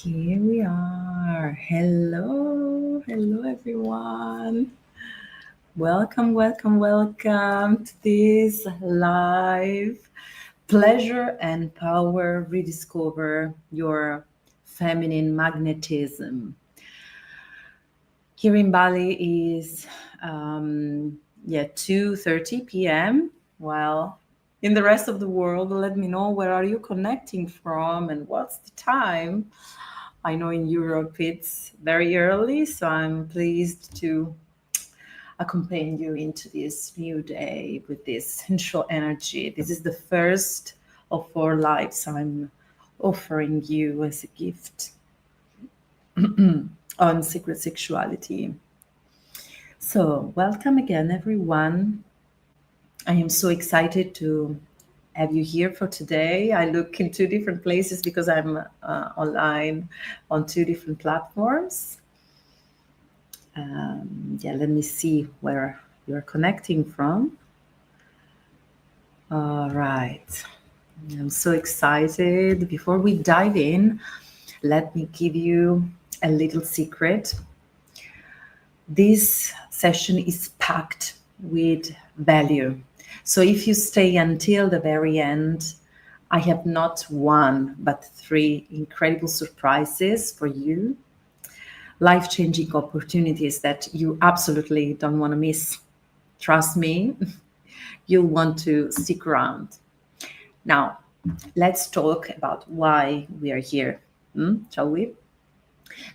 Here we are. Hello everyone. Welcome to this live pleasure and power rediscover your feminine magnetism. Here in Bali is 2:30 p.m. While in the rest of the world, let me know where are you connecting from and what's the time. I know in Europe it's very early, so I'm pleased to accompany you into this new day with this sensual energy. This is the first of 4 lives I'm offering you as a gift on secret sexuality. So, welcome again, everyone. I am so excited to have you here for today. I look in 2 different places because I'm online on 2 different platforms. Let me see where you're connecting from. All right. I'm so excited. Before we dive in, let me give you a little secret. This session is packed with value. So if you stay until the very end, I have not 1, but 3 incredible surprises for you. Life-changing opportunities that you absolutely don't want to miss. Trust me, you'll want to stick around. Now, let's talk about why we are here, shall we?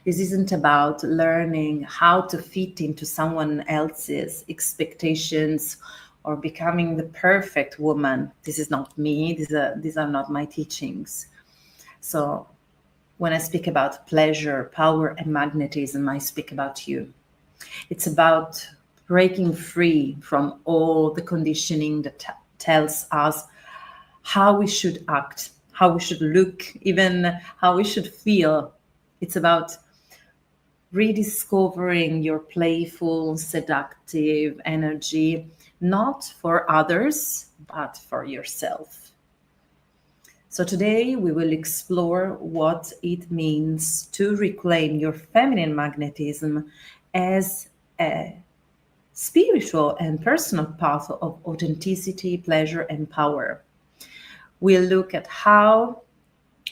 This isn't about learning how to fit into someone else's expectations or becoming the perfect woman. This is not me. These are not my teachings. So when I speak about pleasure, power, and magnetism, I speak about you. It's about breaking free from all the conditioning that tells us how we should act, how we should look, even how we should feel. It's about rediscovering your playful, seductive energy, not for others, but for yourself. So today we will explore what it means to reclaim your feminine magnetism as a spiritual and personal path of authenticity, pleasure, and power. We'll look at how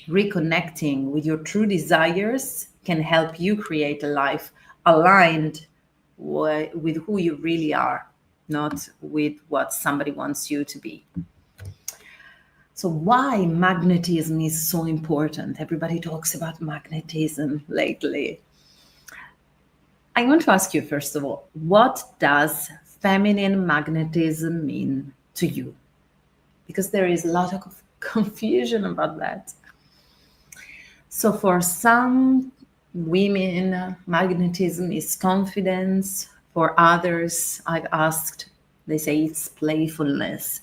reconnecting with your true desires can help you create a life aligned with who you really are, not with what somebody wants you to be. So why magnetism is so important? Everybody talks about magnetism lately. I want to ask you, first of all, what does feminine magnetism mean to you? Because there is a lot of confusion about that. So for some women, magnetism is confidence. For others, I've asked, they say it's playfulness.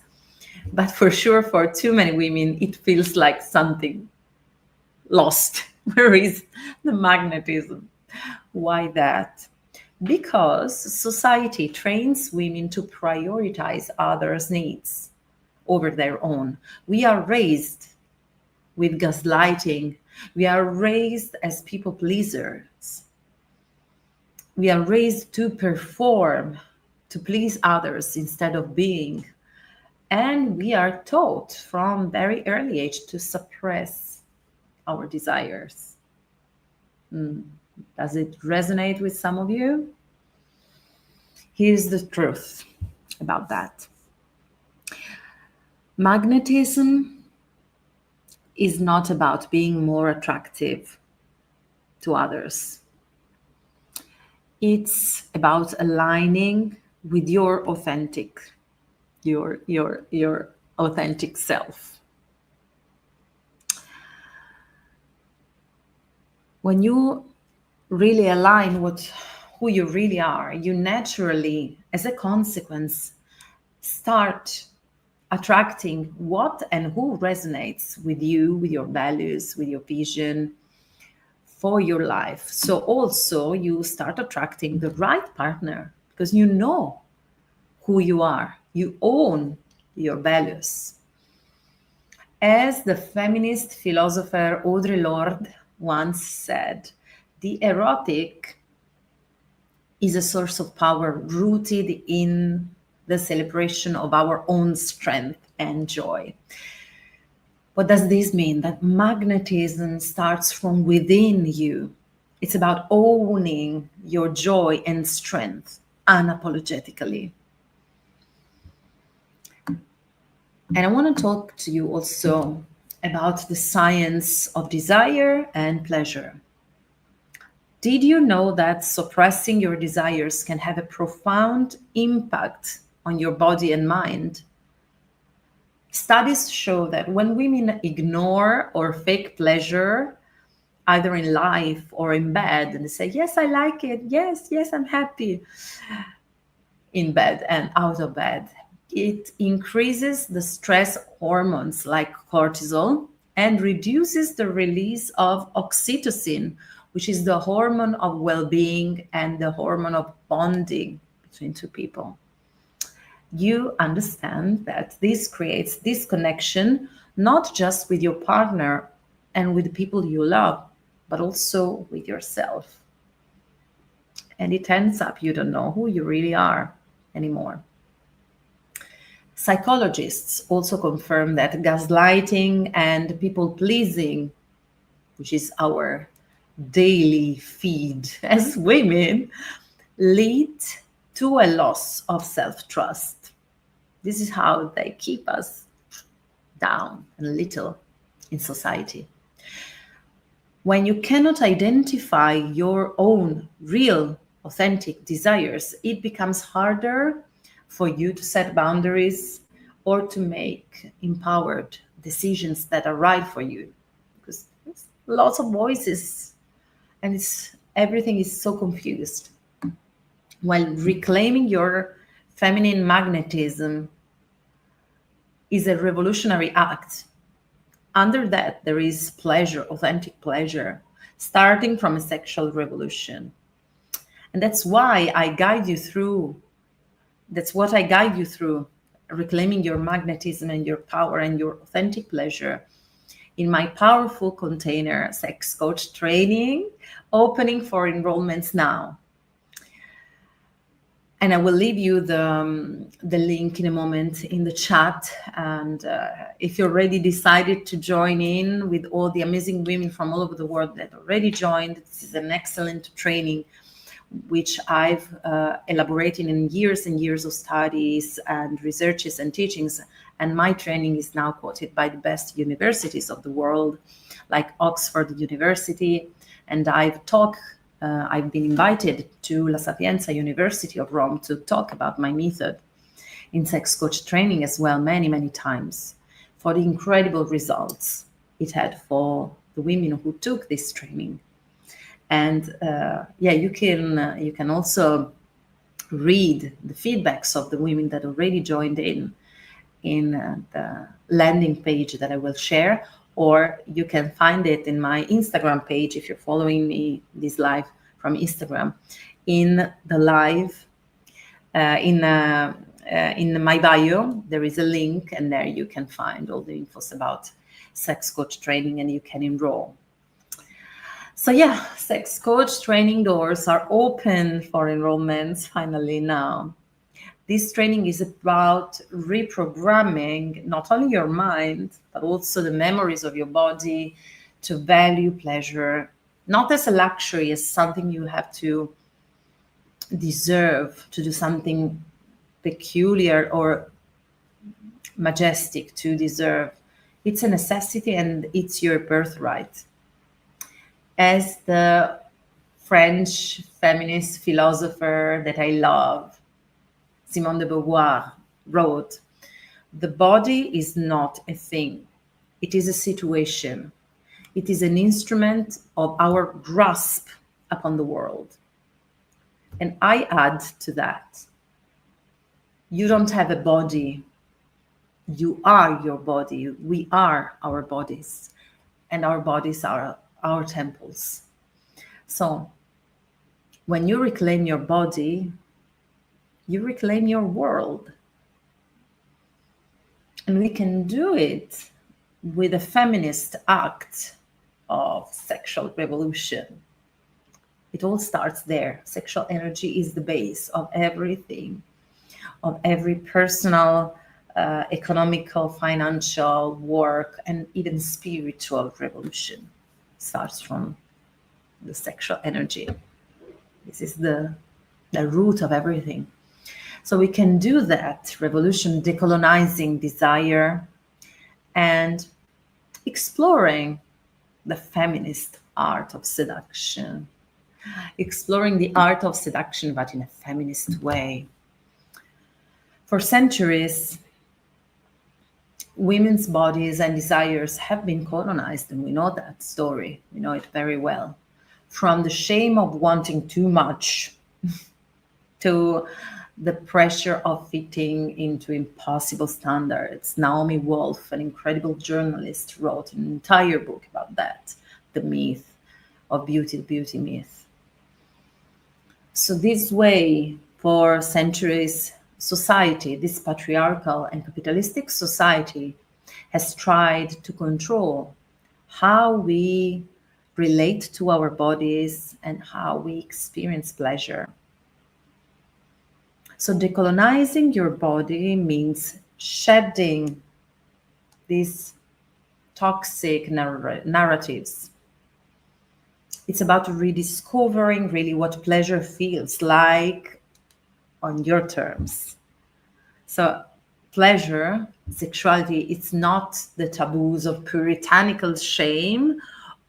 But for sure, for too many women, it feels like something lost. Where is the magnetism? Why that? Because society trains women to prioritize others' needs over their own. We are raised with gaslighting. We are raised as people pleasers. We are raised to perform, to please others instead of being. And we are taught from very early age to suppress our desires. Does it resonate with some of you? Here's the truth about that. Magnetism is not about being more attractive to others. It's about aligning with your authentic self. When you really align with who you really are, you naturally, as a consequence, start attracting what and who resonates with you, with your values, with your vision for your life. So also you start attracting the right partner because you know who you are. You own your values. As the feminist philosopher Audre Lorde once said, the erotic is a source of power rooted in the celebration of our own strength and joy. What does this mean? That magnetism starts from within you. It's about owning your joy and strength unapologetically. And I want to talk to you also about the science of desire and pleasure. Did you know that suppressing your desires can have a profound impact on your body and mind? Studies show that when women ignore or fake pleasure, either in life or in bed, and they say, yes, I like it, yes, yes, I'm happy, in bed and out of bed, it increases the stress hormones like cortisol and reduces the release of oxytocin, which is the hormone of well-being and the hormone of bonding between two people. You understand that this creates disconnection, not just with your partner and with the people you love, but also with yourself. And it ends up you don't know who you really are anymore. Psychologists also confirm that gaslighting and people pleasing, which is our daily feed as women, lead to a loss of self-trust. This is how they keep us down and little in society. When you cannot identify your own real, authentic desires, it becomes harder for you to set boundaries or to make empowered decisions that are right for you. Because there's lots of voices and everything is so confused. While reclaiming your feminine magnetism is a revolutionary act. Under that, there is pleasure, authentic pleasure, starting from a sexual revolution. And that's why I guide you through, that's what I guide you through, reclaiming your magnetism and your power and your authentic pleasure in my powerful container sex coach training, opening for enrollments now. And I will leave you the link in a moment in the chat. And if you already decided to join in with all the amazing women from all over the world that already joined, this is an excellent training, which I've elaborated in years and years of studies and researches and teachings. And my training is now quoted by the best universities of the world, like Oxford University. And I've been invited to La Sapienza University of Rome to talk about my method in sex coach training as well, many, many times, for the incredible results it had for the women who took this training. And you can also read the feedbacks of the women that already joined in the landing page that I will share, or you can find it in my Instagram page if you're following me this live from Instagram. In the live, in my bio, there is a link, and there you can find all the infos about sex coach training, and you can enroll. So yeah, sex coach training doors are open for enrollments finally now. This training is about reprogramming not only your mind, but also the memories of your body to value pleasure, not as a luxury, as something you have to deserve, to do something peculiar or majestic to deserve. It's a necessity and it's your birthright. As the French feminist philosopher that I love, Simone de Beauvoir, wrote, "The body is not a thing. It is a situation. It is an instrument of our grasp upon the world." And I add to that, you don't have a body. You are your body. We are our bodies. And our bodies are our temples. So when you reclaim your body, you reclaim your world. And we can do it with a feminist act of sexual revolution. It all starts there. Sexual energy is the base of everything, of every personal, economical, financial, work, and even spiritual revolution. It starts from the sexual energy. This is the root of everything. So we can do that revolution, decolonizing desire and exploring the feminist art of seduction. Exploring the art of seduction, but in a feminist way. For centuries, women's bodies and desires have been colonized, and we know that story. We know it very well. From the shame of wanting too much to the pressure of fitting into impossible standards. Naomi Wolf, an incredible journalist, wrote an entire book about that, the myth of beauty, the beauty myth. So this way, for centuries, society, this patriarchal and capitalistic society, has tried to control how we relate to our bodies and how we experience pleasure. So decolonizing your body means shedding these toxic narratives. It's about rediscovering really what pleasure feels like on your terms. So pleasure, sexuality, it's not the taboos of puritanical shame,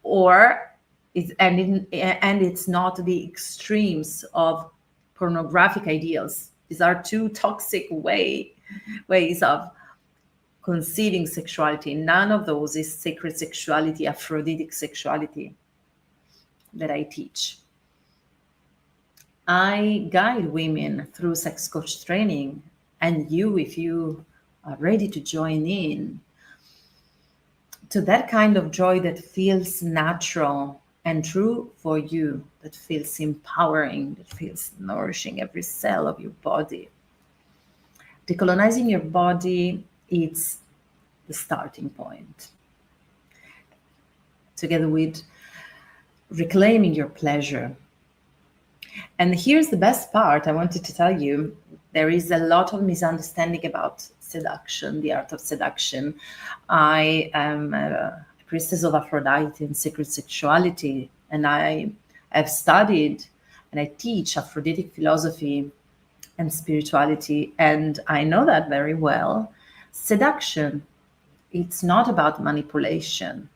and it's not the extremes of pornographic ideals. These are two toxic ways of conceiving sexuality. None of those is sacred sexuality, Aphrodisiac sexuality that I teach. I guide women through sex coach training, and you, if you are ready to join in, to that kind of joy that feels natural and true for you, that feels empowering, that feels nourishing every cell of your body. Decolonizing your body, it's the starting point. Together with reclaiming your pleasure. And here's the best part I wanted to tell you. There is a lot of misunderstanding about seduction, the art of seduction. I am a priestess of Aphrodite and sacred sexuality, and I have studied and I teach Aphroditic philosophy and spirituality, and I know that very well. Seduction, it's not about manipulation.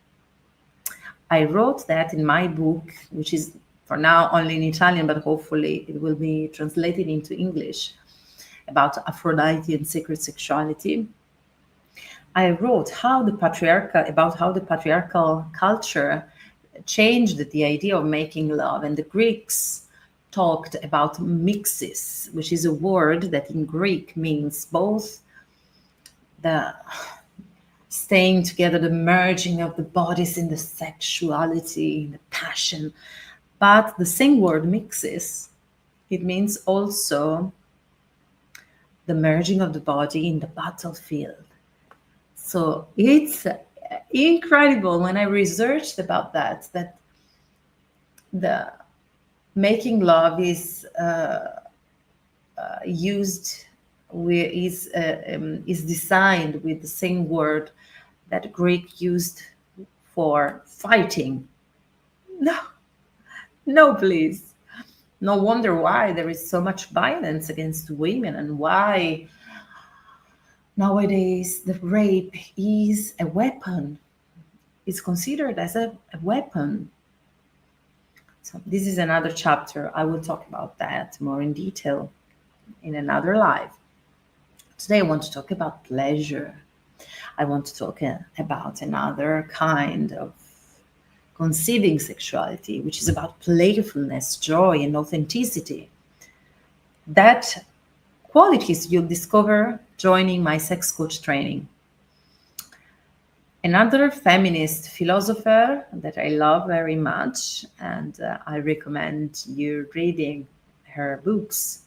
I wrote that in my book, which is for now only in Italian, but hopefully it will be translated into English, about Aphrodite and sacred sexuality. I wrote about how the patriarchal culture changed the idea of making love, and the Greeks talked about mixes, which is a word that in Greek means both the staying together, the merging of the bodies in the sexuality, the passion. But the same word mixes, it means also the merging of the body in the battlefield. So it's incredible when I researched about that the making love is designed with the same word that Greek used for fighting. No, please. No wonder why there is so much violence against women, and why nowadays the rape is a weapon. It's considered as a weapon. So this is another chapter. I will talk about that more in detail in another live. Today I want to talk about pleasure. I want to talk about another kind of conceiving sexuality, which is about playfulness, joy, and authenticity. That qualities you'll discover joining my sex coach training. Another feminist philosopher that I love very much, and I recommend you reading her books,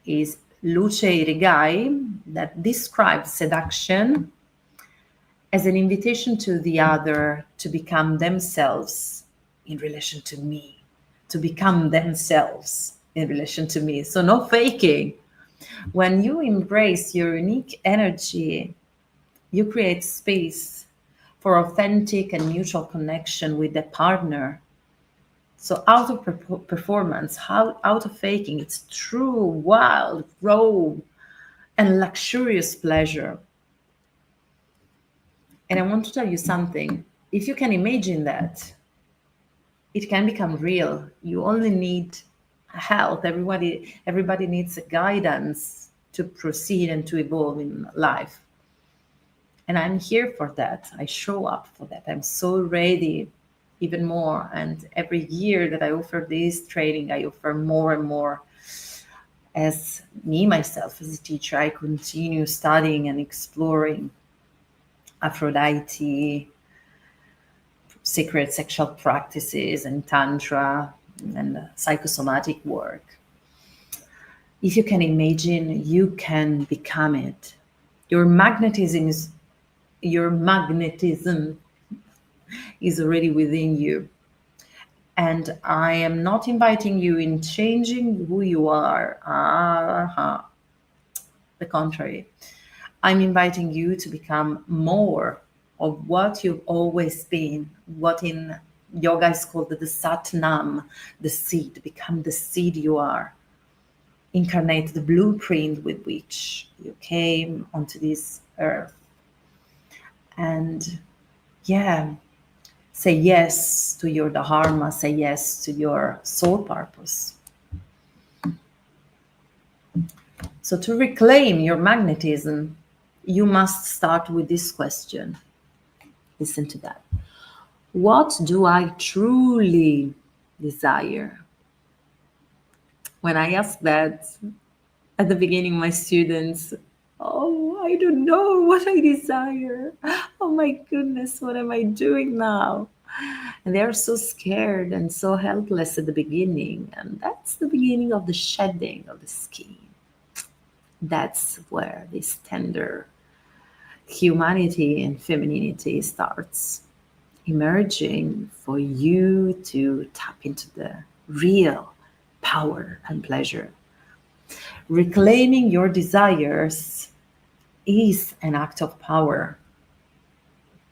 is Luce Irigai, that describes seduction as an invitation to the other to become themselves in relation to me, to become themselves in relation to me. So no faking. When you embrace your unique energy, you create space for authentic and mutual connection with the partner. So out of performance, out of faking, it's true, wild, raw, and luxurious pleasure. And I want to tell you something. If you can imagine that, it can become real. You only need help. Everybody needs guidance to proceed and to evolve in life. And I'm here for that. I show up for that. I'm so ready, even more. And every year that I offer this training, I offer more and more. As me, myself, as a teacher, I continue studying and exploring Aphrodite, sacred sexual practices, and Tantra, and psychosomatic work. If you can imagine, you can become it. Your magnetism is already within you. And I am not inviting you in changing who you are. The contrary. I'm inviting you to become more of what you've always been, what in yoga is called the Satnam, the seed. Become the seed you are. Incarnate the blueprint with which you came onto this earth. And yeah, say yes to your dharma, say yes to your soul purpose. So to reclaim your magnetism, you must start with this question. Listen to that. What do I truly desire? When I ask that at the beginning, my students, oh, I don't know what I desire. Oh my goodness, what am I doing now? And they're so scared and so helpless at the beginning. And that's the beginning of the shedding of the skin. That's where this tender humanity and femininity starts emerging for you to tap into the real power and pleasure. Reclaiming your desires is an act of power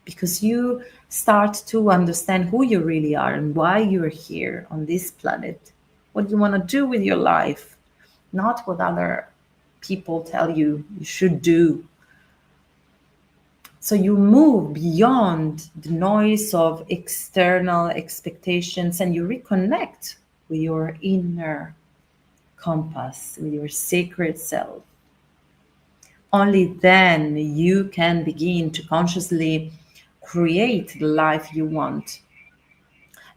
because you start to understand who you really are and why you're here on this planet, what you want to do with your life, not what other people tell you you should do. So you move beyond the noise of external expectations and you reconnect with your inner compass, with your sacred self. Only then you can begin to consciously create the life you want.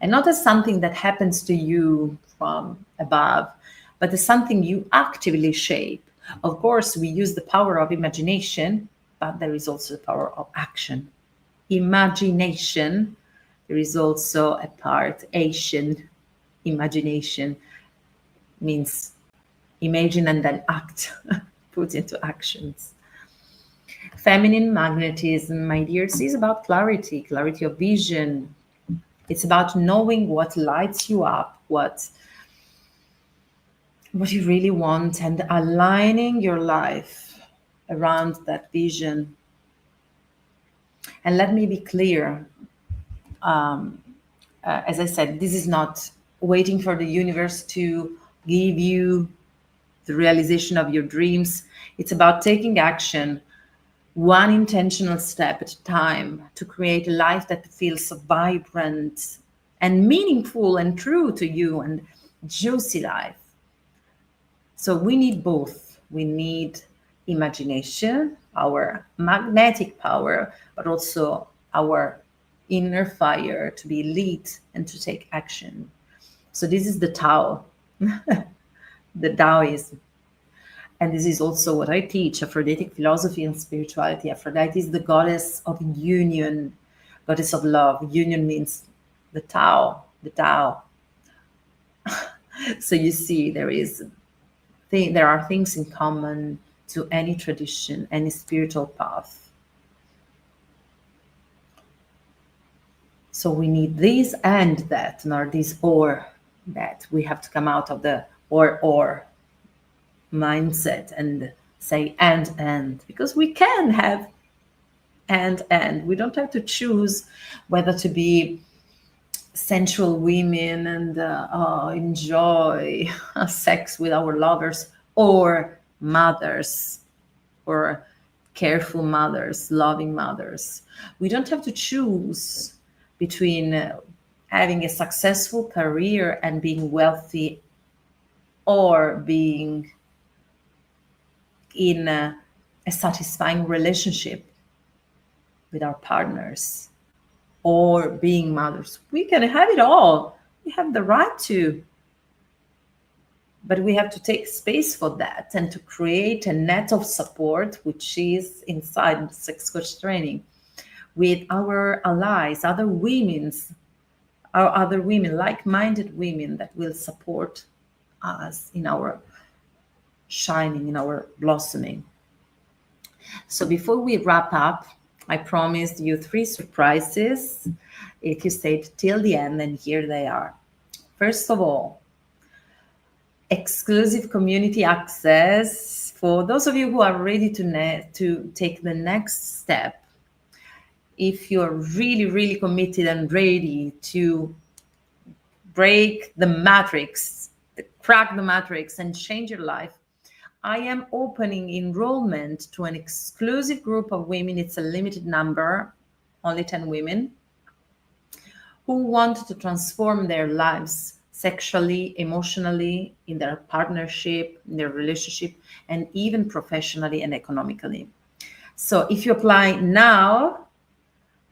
And not as something that happens to you from above, but as something you actively shape. Of course, we use the power of imagination, but there is also the power of action. Imagination, there is also a part, Asian imagination, means imagine and then act, put into actions. Feminine magnetism, my dears, is about clarity of vision. It's about knowing what lights you up, what you really want, and aligning your life around that vision. And let me be clear, as I said, this is not waiting for the universe to give you the realization of your dreams. It's about taking action, one intentional step at a time, to create a life that feels vibrant and meaningful and true to you, and juicy life. So we need both. We need imagination, our magnetic power, but also our inner fire to be lit and to take action. So this is the Tao, the Taoism. And this is also what I teach, Aphroditic philosophy and spirituality. Aphrodite is the goddess of union, goddess of love. Union means the Tao, the Tao. So you see, there are things in common to any tradition, any spiritual path. So we need this and that, not this or that. We have to come out of the or mindset and say and, because we can have and. We don't have to choose whether to be sensual women and enjoy sex with our lovers, or mothers, or careful mothers, loving mothers. We don't have to choose between having a successful career and being wealthy, or being in a satisfying relationship with our partners, or being mothers. We can have it all. We have the right to. But we have to take space for that and to create a net of support, which is inside the sex coach training, with our allies, other women, like-minded women that will support us in our shining, in our blossoming. So before we wrap up, I promised you 3 surprises if you stayed till the end, and here they are. First of all, exclusive community access for those of you who are ready to take the next step. If you're really, really committed and ready to break the matrix, crack the matrix and change your life, I am opening enrollment to an exclusive group of women. It's a limited number, only 10 women, who want to transform their lives sexually, emotionally, in their partnership, in their relationship, and even professionally and economically. So if you apply now,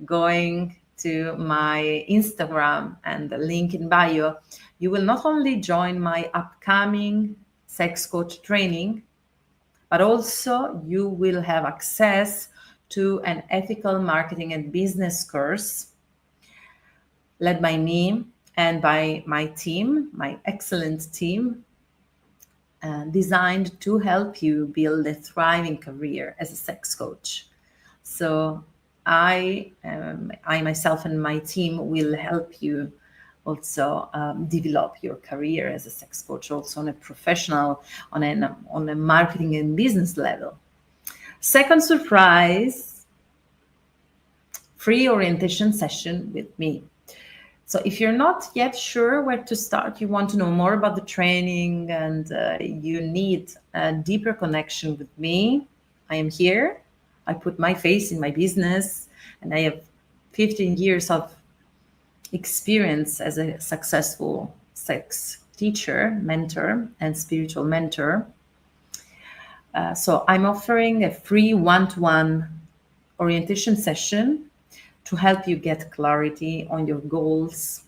going to my Instagram and the link in bio, you will not only join my upcoming sex coach training, but also you will have access to an ethical marketing and business course led by me and by my team, my excellent team, designed to help you build a thriving career as a sex coach. So I myself and my team will help you also develop your career as a sex coach, also on a professional, on a marketing and business level. Second surprise, free orientation session with me. So if you're not yet sure where to start, you want to know more about the training, and you need a deeper connection with me, I am here. I put my face in my business, and I have 15 years of experience as a successful sex teacher, mentor, and spiritual mentor. So I'm offering a free one-to-one orientation session to help you get clarity on your goals.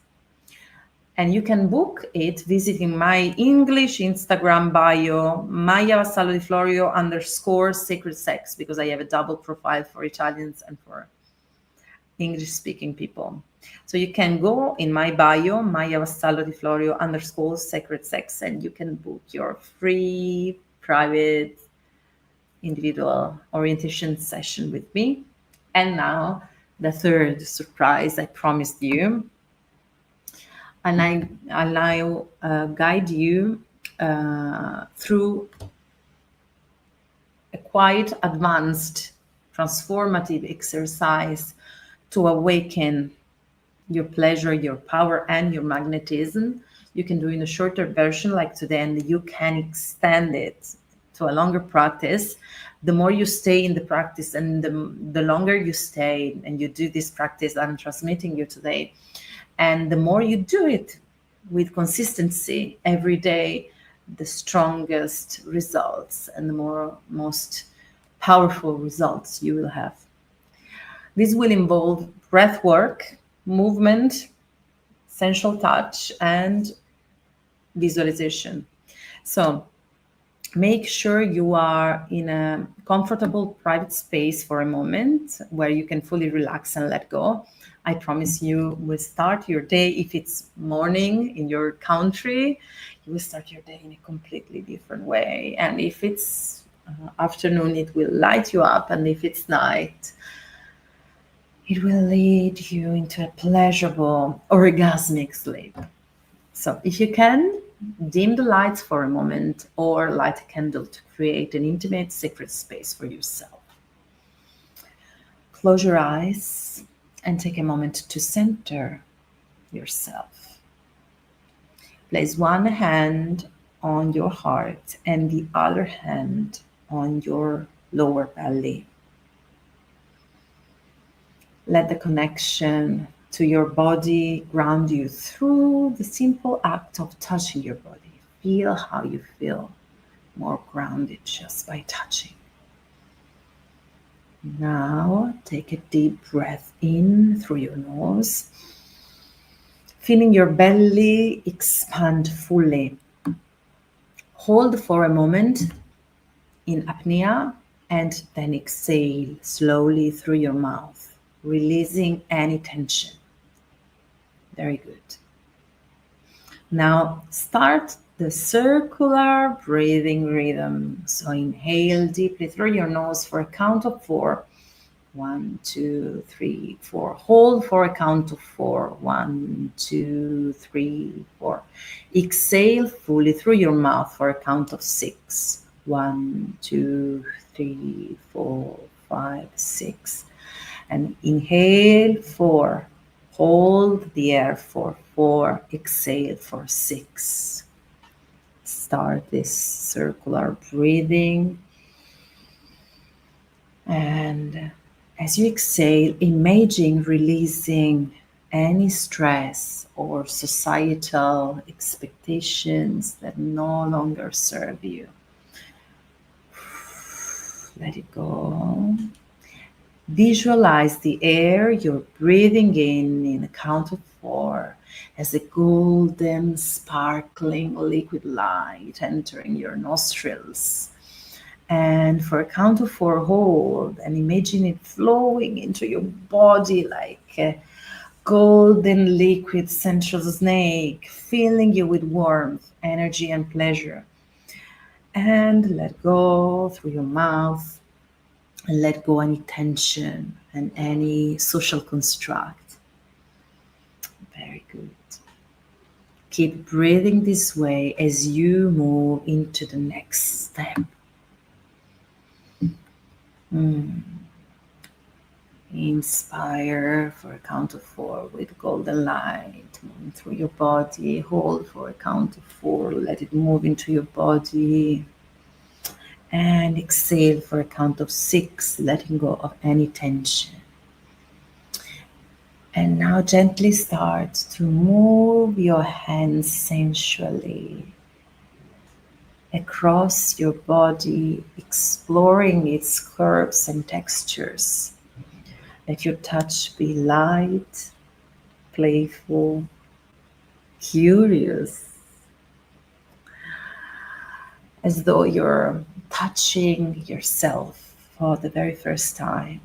And you can book it visiting my English Instagram bio, Maya Vassallo di Florio _sacred sex, because I have a double profile for Italians and for English speaking people. So you can go in my bio, Maya Vassallo di Florio _sacred sex, and you can book your free private individual orientation session with me. And now the third surprise I promised you, and I'll guide you through a quite advanced transformative exercise to awaken your pleasure, your power, and your magnetism. You can do in a shorter version like today, and you can extend it to a longer practice. The more you stay in the practice, and the longer you stay and you do this practice I'm transmitting you today, and the more you do it with consistency every day, the strongest results and the most powerful results you will have. This will involve breath work, movement, sensual touch, and visualization. So make sure you are in a comfortable private space for a moment where you can fully relax and let go. I promise you will start your day, if it's morning in your country, you will start your day in a completely different way. And if it's afternoon, it will light you up. And if it's night, It will lead you into a pleasurable, orgasmic sleep. So if you can, dim the lights for a moment or light a candle to create an intimate, sacred space for yourself. Close your eyes and take a moment to center yourself. Place one hand on your heart and the other hand on your lower belly. Let the connection to your body ground you through the simple act of touching your body. Feel how you feel more grounded just by touching. Now take a deep breath in through your nose, feeling your belly expand fully. Hold for a moment in apnea and then exhale slowly through your mouth, releasing any tension. Very good. Now start the circular breathing rhythm. So inhale deeply through your nose for a count of 4. 1, 2, 3, 4. Hold for a count of 4. 1, 2, 3, 4. Exhale fully through your mouth for a count of 6. 1, 2, 3, 4, 5, 6. And inhale 4. Hold the air for 4. Exhale for 6. Start this circular breathing. And as you exhale, imagine releasing any stress or societal expectations that no longer serve you. Let it go. Visualize the air you're breathing in a count of 4 as a golden, sparkling liquid light entering your nostrils. And for a count of 4, hold and imagine it flowing into your body like a golden liquid central snake, filling you with warmth, energy, and pleasure. And let go through your mouth and let go any tension and any social construct. Very good. Keep breathing this way as you move into the next step. Inspire for a count of 4 with golden light moving through your body. Hold for a count of 4. Let it move into your body. And exhale for a count of 6, letting go of any tension. And now gently start to move your hands sensually across your body, exploring its curves and textures. Let your touch be light, playful, curious, as though you're touching yourself for the very first time.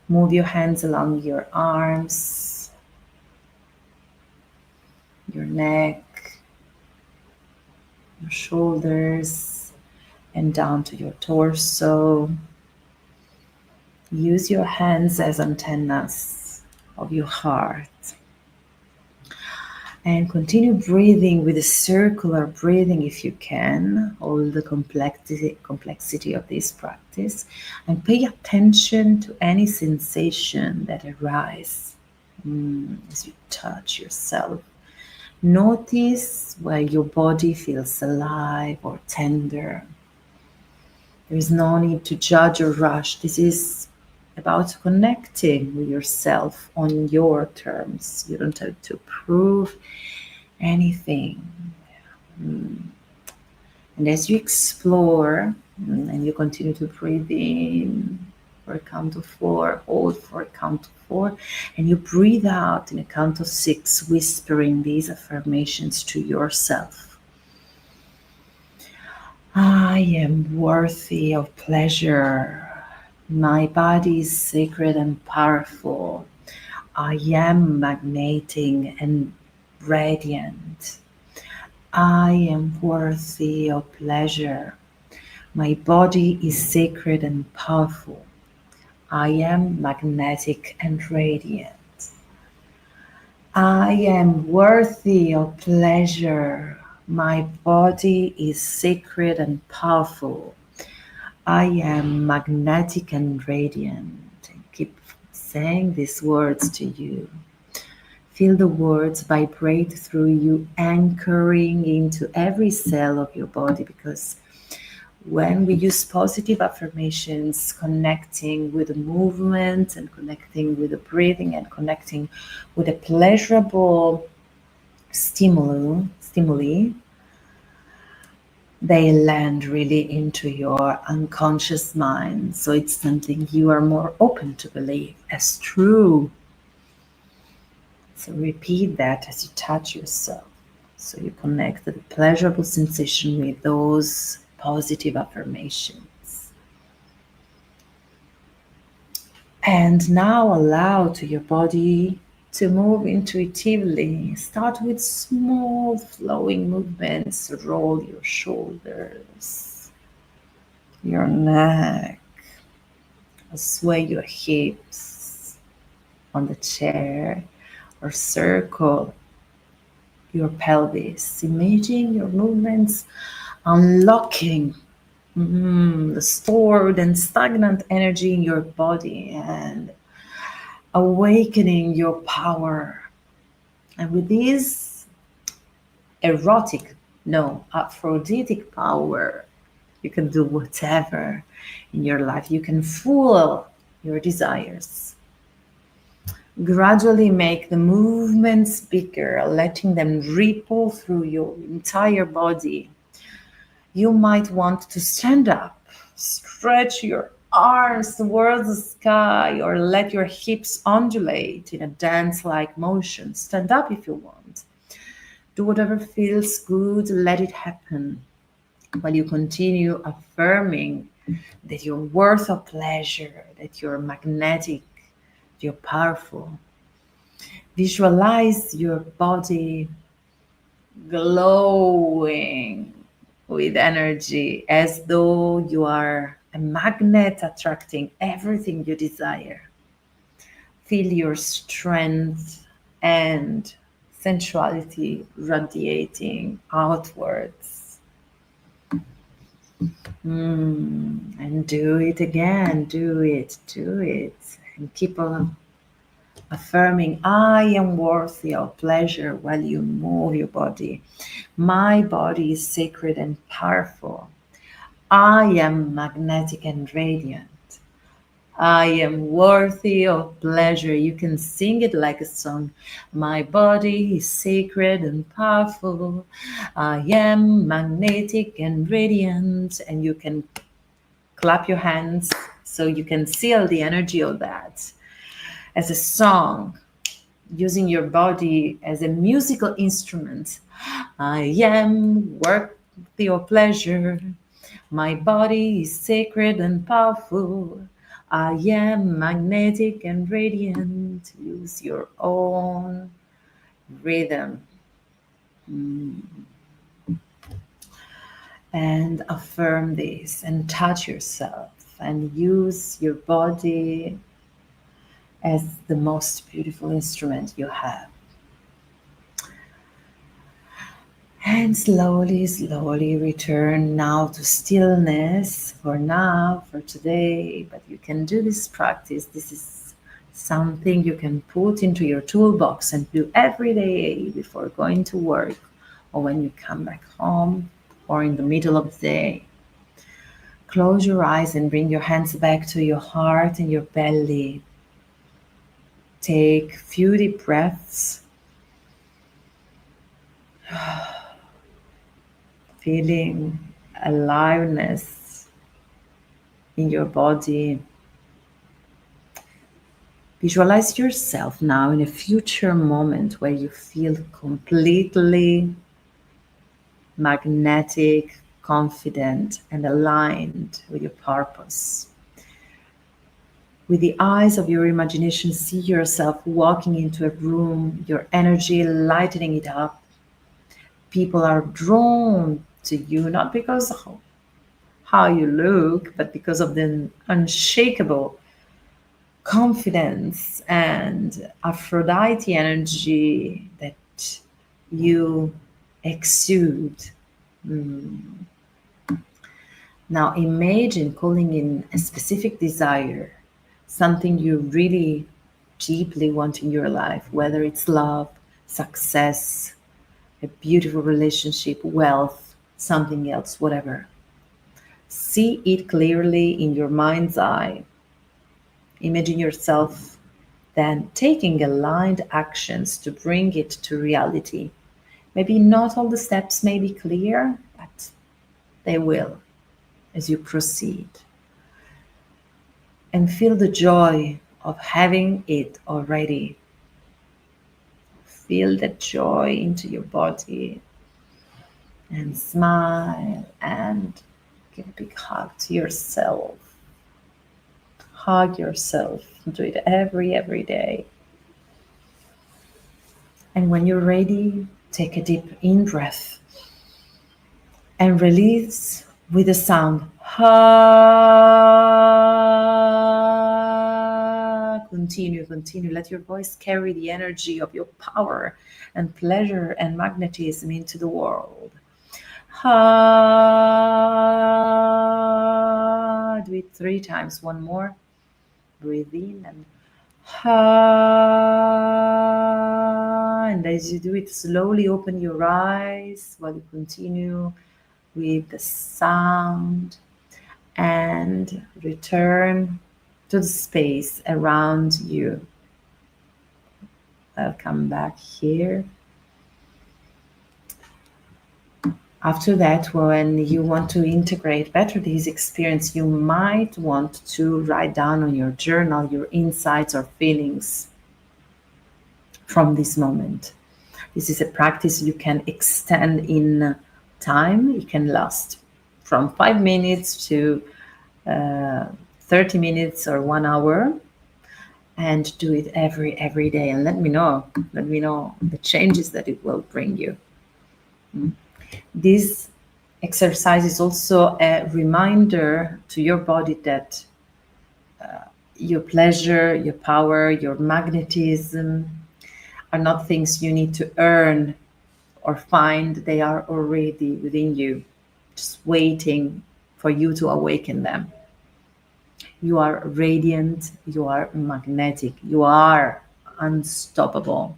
Move your hands along your arms, your neck, your shoulders, and down to your torso. Use your hands as antennas of your heart. And continue breathing with a circular breathing if you can. Hold the complexity of this practice and pay attention to any sensation that arises as you touch yourself. Notice where your body feels alive or tender. There is no need to judge or rush. This is about connecting with yourself on your terms. You don't have to prove anything. And as you explore and you continue to breathe in for a count of 4, hold for a count of 4, and you breathe out in a count of 6, whispering these affirmations to yourself. I am worthy of pleasure. My body is sacred and powerful. I am magneting and radiant. I am worthy of pleasure. My body is sacred and powerful. I am magnetic and radiant. I am worthy of pleasure. My body is sacred and powerful. I am magnetic and radiant. And keep saying these words to you. Feel the words vibrate through you, anchoring into every cell of your body, because when we use positive affirmations, connecting with the movement and connecting with the breathing and connecting with a pleasurable stimuli, they land really into your unconscious mind. So it's something you are more open to believe as true. So repeat that as you touch yourself. So you connect the pleasurable sensation with those positive affirmations. And now allow to your body to move intuitively. Start with small flowing movements. Roll your shoulders, your neck, sway your hips on the chair, or circle your pelvis. Imagine your movements unlocking the stored and stagnant energy in your body and awakening your power. And with this aphrodisiac power, you can do whatever in your life. You can fool your desires. Gradually make the movements bigger, letting them ripple through your entire body. You might want to stand up, stretch your arms towards the sky, or let your hips undulate in a dance-like motion. Stand up if you want. Do whatever feels good, let it happen, while you continue affirming that you're worth of pleasure, that you're magnetic, you're powerful. Visualize your body glowing with energy as though you are a magnet attracting everything you desire. Feel your strength and sensuality radiating outwards. And do it again, do it. And keep on affirming, I am worthy of pleasure while you move your body. My body is sacred and powerful. I am magnetic and radiant. I am worthy of pleasure. You can sing it like a song. My body is sacred and powerful. I am magnetic and radiant. And you can clap your hands so you can seal the energy of that as a song, using your body as a musical instrument. I am worthy of pleasure. My body is sacred and powerful. I am magnetic and radiant. Use your own rhythm. And affirm this and touch yourself and use your body as the most beautiful instrument you have. And slowly return now to stillness for now, for today. But you can do this practice. This is something you can put into your toolbox and do every day before going to work, or when you come back home, or in the middle of the day. Close your eyes and bring your hands back to your heart and your belly. Take a few deep breaths. Feeling aliveness in your body. Visualize yourself now in a future moment where you feel completely magnetic, confident, and aligned with your purpose. With the eyes of your imagination, see yourself walking into a room, your energy lightening it up. People are drawn to you, not because of how you look, but because of the unshakable confidence and Aphrodite energy that you exude. Now imagine calling in a specific desire, something you really deeply want in your life, whether it's love, success, a beautiful relationship, wealth, something else, whatever. See it clearly in your mind's eye. Imagine yourself then taking aligned actions to bring it to reality. Maybe not all the steps may be clear, but they will as you proceed. And feel the joy of having it already. Feel that joy into your body and smile and give a big hug to yourself. Hug yourself. Do it every day. And when you're ready, take a deep in breath and release with a sound. Ha. Continue. Let your voice carry the energy of your power and pleasure and magnetism into the world. Ha. Do it 3 times. One more. Breathe in and ha. And as you do it, slowly open your eyes while you continue with the sound and return to the space around you. I'll come back here. After that, when you want to integrate better this experience, you might want to write down on your journal your insights or feelings from this moment. This is a practice you can extend in time. It can last from 5 minutes to 30 minutes or 1 hour, and do it every day. And let me know the changes that it will bring you. This exercise is also a reminder to your body that your pleasure, your power, your magnetism are not things you need to earn or find. They are already within you, just waiting for you to awaken them. You are radiant, you are magnetic, you are unstoppable.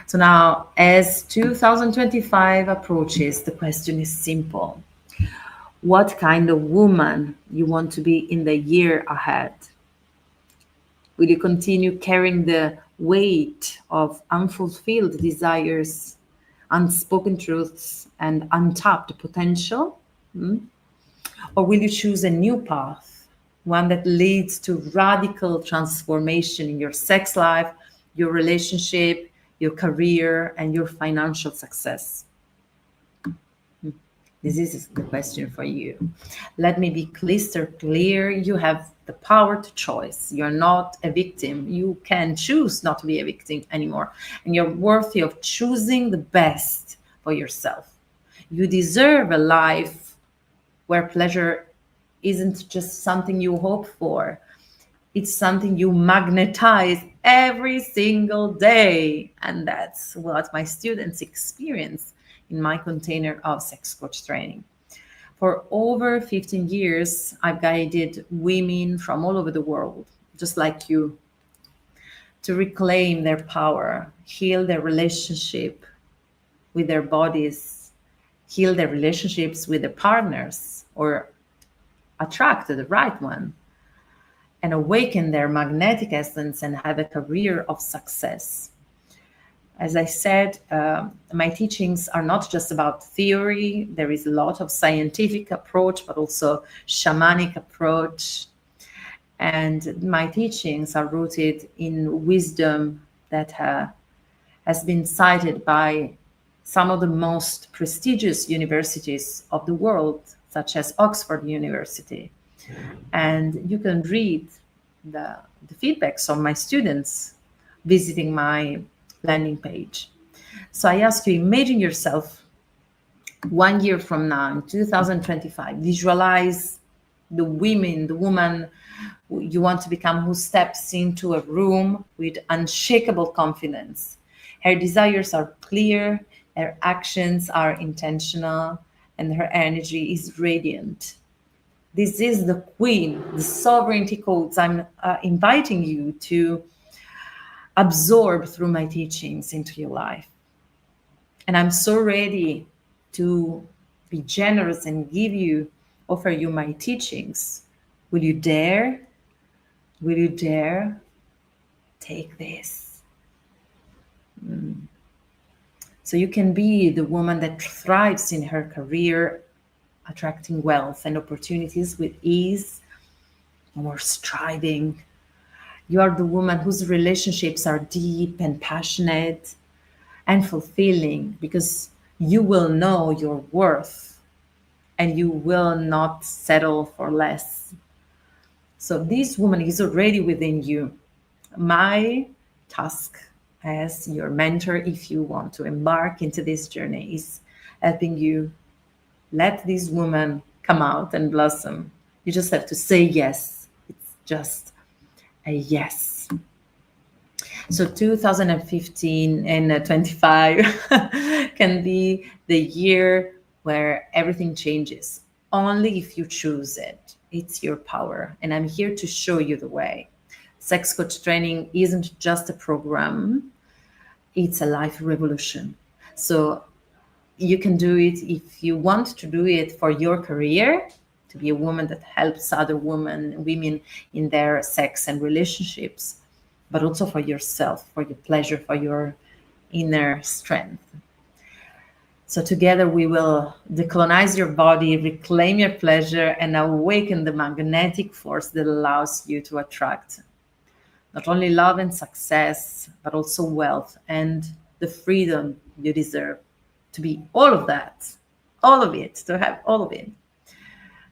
So now, as 2025 approaches, the question is simple. What kind of woman you want to be in the year ahead? Will you continue carrying the weight of unfulfilled desires, unspoken truths, and untapped potential? Or will you choose a new path, one that leads to radical transformation in your sex life, your relationship, your career, and your financial success? This is the question for you. Let me be crystal clear. You have the power to choose. You're not a victim. You can choose not to be a victim anymore. And you're worthy of choosing the best for yourself. You deserve a life where pleasure isn't just something you hope for. It's something you magnetize every single day. And that's what my students experience in my container of sex coach training. For over 15 years, I've guided women from all over the world, just like you, to reclaim their power, heal their relationship with their bodies, heal their relationships with their partners, or attract the right one, and awaken their magnetic essence and have a career of success. As I said, my teachings are not just about theory. There is a lot of scientific approach, but also shamanic approach. And my teachings are rooted in wisdom that has been cited by some of the most prestigious universities of the world, such as Oxford University. And you can read the feedbacks of my students visiting my landing page. So I ask you, imagine yourself 1 year from now, in 2025, visualize the woman you want to become who steps into a room with unshakable confidence. Her desires are clear, her actions are intentional, and her energy is radiant. This is the queen, the sovereignty codes I'm inviting you to absorb through my teachings into your life. And I'm so ready to be generous and offer you my teachings. Will you dare? Will you dare take this? So you can be the woman that thrives in her career, attracting wealth and opportunities with ease or striving. You are the woman whose relationships are deep and passionate and fulfilling because you will know your worth and you will not settle for less. So this woman is already within you. My task as your mentor, if you want to embark into this journey, is helping you let this woman come out and blossom. You just have to say yes. It's just a yes. So 2015 and 25 can be the year where everything changes. Only if you choose it. It's your power. And I'm here to show you the way. Sex coach training isn't just a program, it's a life revolution. So you can do it if you want to do it for your career, to be a woman that helps other women in their sex and relationships, but also for yourself, for your pleasure, for your inner strength. So together we will decolonize your body, reclaim your pleasure, and awaken the magnetic force that allows you to attract not only love and success, but also wealth and the freedom you deserve to be all of that, all of it, to have all of it.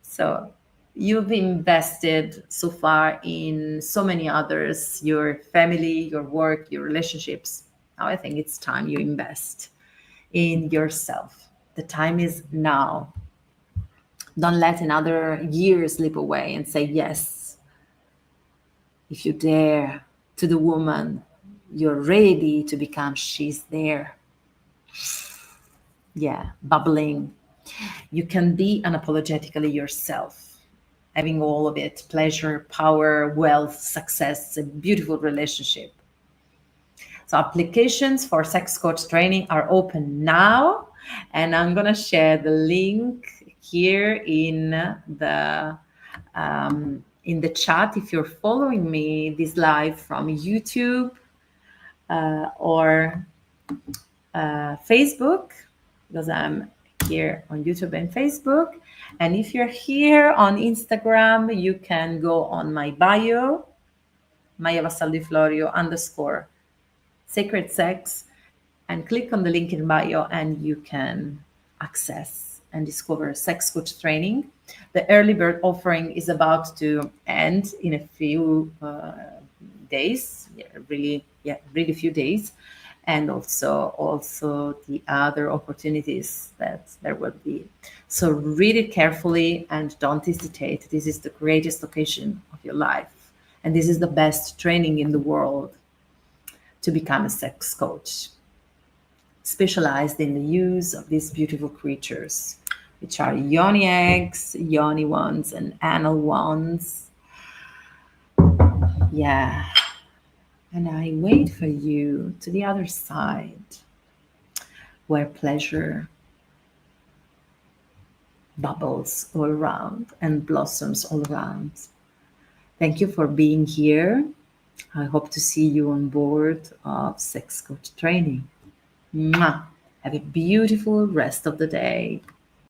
So you've invested so far in so many others, your family, your work, your relationships. Now I think it's time you invest in yourself. The time is now. Don't let another year slip away and say yes. If you dare to the woman you're ready to become, she's there. Yeah, bubbling. You can be unapologetically yourself, having all of it: pleasure, power, wealth, success, a beautiful relationship. So applications for sex coach training are open now, and I'm gonna share the link here in the chat if you're following me this live from YouTube or Facebook, because I'm here on YouTube and Facebook. And if you're here on Instagram, you can go on my bio, Maya Vassalli Florio _ sacred sex, and click on the link in bio, and you can access and discover sex coach training. The early bird offering is about to end in a few days, really few days, and also the other opportunities that there will be. So read it carefully and don't hesitate. This is the greatest occasion of your life, and this is the best training in the world to become a sex coach, specialized in the use of these beautiful creatures, which are Yoni Eggs, Yoni Wands, and Anal Wands. Yeah. And I wait for you to the other side, where pleasure bubbles all around and blossoms all around. Thank you for being here. I hope to see you on board of Sex Coach Training. Mwah. Have a beautiful rest of the day.